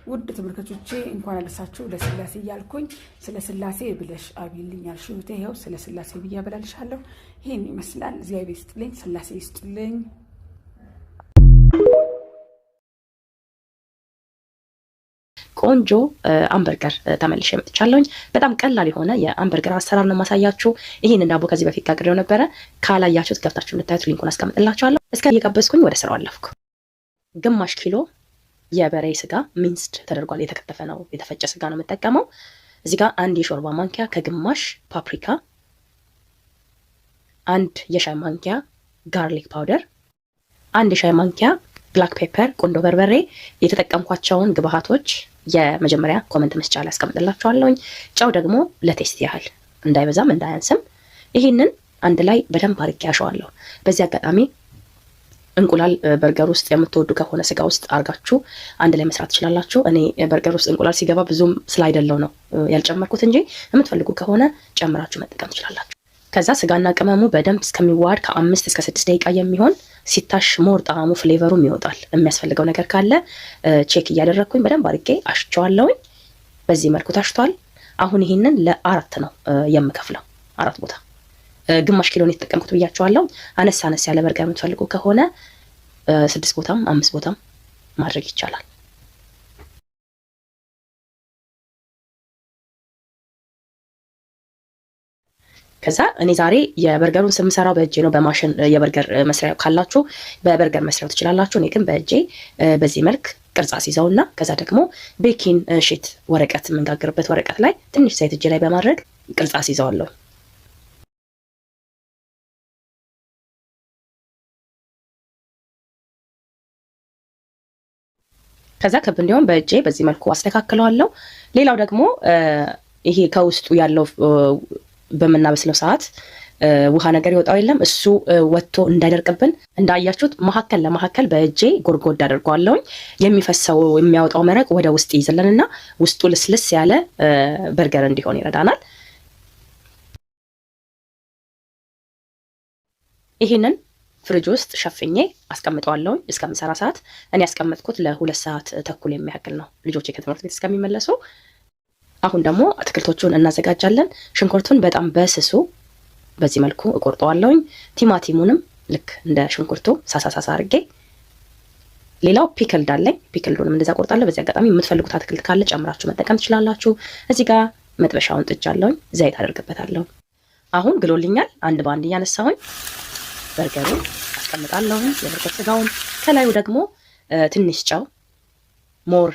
ውድ ተመልካቾቼ እንኳን አደረሳችሁ ለስላሴ እያልኩኝ ስለ ስላሴ ብለሽ አብይልኝ ያልሽው ይሄው ስለ ስላሴ ብዬ አበላልሻለሁ። ይሄን ይመስላል። እግዚአብሔር ይስጥልኝ፣ ስላሴ ይስጥልኝ። ቆንጆ አምበርገር ተመልሼ መጥቻለሁኝ። በጣም ቀላል የሆነ የአምበርገር አሰራር ነው ማሳያችሁ። ይሄን ዳቦ ከዚህ በፊት ጋግሬው ነበረ። ካላያችሁት ገብታችሁ እንድታዩት ሊንኩን አስቀምጥላችኋለሁ። እስከ እየጋበዝኩኝ ወደ ስራው አለፍኩ። ግማሽ ኪሎ የበሬ ስጋ ሚንስድ ተደርጓል። የተከተፈ ነው፣ የተፈጨ ስጋ ነው የምጠቀመው። እዚህ ጋር አንድ የሾርባ ማንኪያ ከግማሽ ፓፕሪካ፣ አንድ የሻይ ማንኪያ ጋርሊክ ፓውደር፣ አንድ የሻይ ማንኪያ ብላክ ፔፐር ቁንዶ በርበሬ። የተጠቀምኳቸውን ግብአቶች የመጀመሪያ ኮሜንት መስጫ ላይ አስቀምጥላችኋለሁኝ። ጨው ደግሞ ለቴስት ያህል እንዳይበዛም እንዳያንስም። ይሄንን አንድ ላይ በደንብ አድርጌ አሸዋለሁ። በዚህ አጋጣሚ እንቁላል በርገር ውስጥ የምትወዱ ከሆነ ስጋ ውስጥ አርጋችሁ አንድ ላይ መስራት ትችላላችሁ። እኔ በርገር ውስጥ እንቁላል ሲገባ ብዙም ስላይደለው ነው ያልጨመርኩት እንጂ የምትፈልጉ ከሆነ ጨምራችሁ መጠቀም ትችላላችሁ። ከዛ ስጋና ቅመሙ በደንብ እስከሚዋሃድ ከ5 እስከ 6 ደቂቃ የሚሆን ሲታሽ ሞር ጣዕሙ ፍሌቨሩም ይወጣል። የሚያስፈልገው ነገር ካለ ቼክ እያደረግኩኝ በደንብ አድርጌ አሽቸዋለሁኝ። በዚህ መልኩ ታሽቷል። አሁን ይሄንን ለአራት ነው የምከፍለው፣ 4 ቦታ ግማሽ ኪሎ ነው የተጠቀምኩት ብያቸዋለሁ። አነስ አነስ ያለ በርገር የምትፈልጉ ከሆነ 6 ቦታም 5 ቦታም ማድረግ ይቻላል። ከዛ እኔ ዛሬ የበርገሩን ስምሰራው በእጄ ነው። በማሽን የበርገር መስሪያ ካላችሁ በበርገር መስሪያው ትችላላችሁ። እኔ ግን በእጄ በዚህ መልክ ቅርጽ አስይዘውና ከዛ ደግሞ ቤኪንግ ሺት ወረቀት የምንጋግርበት ወረቀት ላይ ትንሽ ዘይት እጄ ላይ በማድረግ ቅርጽ አስይዘዋለሁ። ከዛ ክብ እንዲሆን በእጄ በዚህ መልኩ አስተካክለዋለሁ። ሌላው ደግሞ ይሄ ከውስጡ ያለው በመናበስለው ሰዓት ውሃ ነገር ይወጣው የለም እሱ ወጥቶ እንዳይደርቅብን እንዳያችሁት መሐከል ለመሐከል በእጄ ጎርጎድ አድርጓለሁኝ። የሚፈሰው የሚያወጣው መረቅ ወደ ውስጥ ይይዝልንና ውስጡ ልስልስ ያለ በርገር እንዲሆን ይረዳናል። ይሄንን ፍሪጅ ውስጥ ሸፍኜ አስቀምጠዋለሁ እስከምሰራ ሰዓት። እኔ ያስቀመጥኩት ለ2 ሰዓት ተኩል የሚያክል ነው ልጆቼ ከትምህርት ቤት እስከሚመለሱ። አሁን ደግሞ አትክልቶቹን እናዘጋጃለን። ሽንኩርቱን በጣም በስሱ በዚህ መልኩ እቆርጠዋለሁ። ቲማቲሙንም ልክ እንደ ሽንኩርቱ ሳሳሳሳ አድርጌ። ሌላው ፒክል ዳለኝ፣ ፒክሉንም እንደዛ ቆርጣለሁ። በዚህ አጋጣሚ የምትፈልጉት አትክልት ካለ ጨምራችሁ መጠቀም ትችላላችሁ። እዚህ ጋር መጥበሻውን ጥጃለሁ፣ ዘይት አደርግበታለሁ። አሁን ግሎልኛል። አንድ ባንድ እያነሳሁኝ በርገሩን አስቀምጣለሁ። የበርገር ስጋውን ከላዩ ደግሞ ትንሽ ጨው ሞር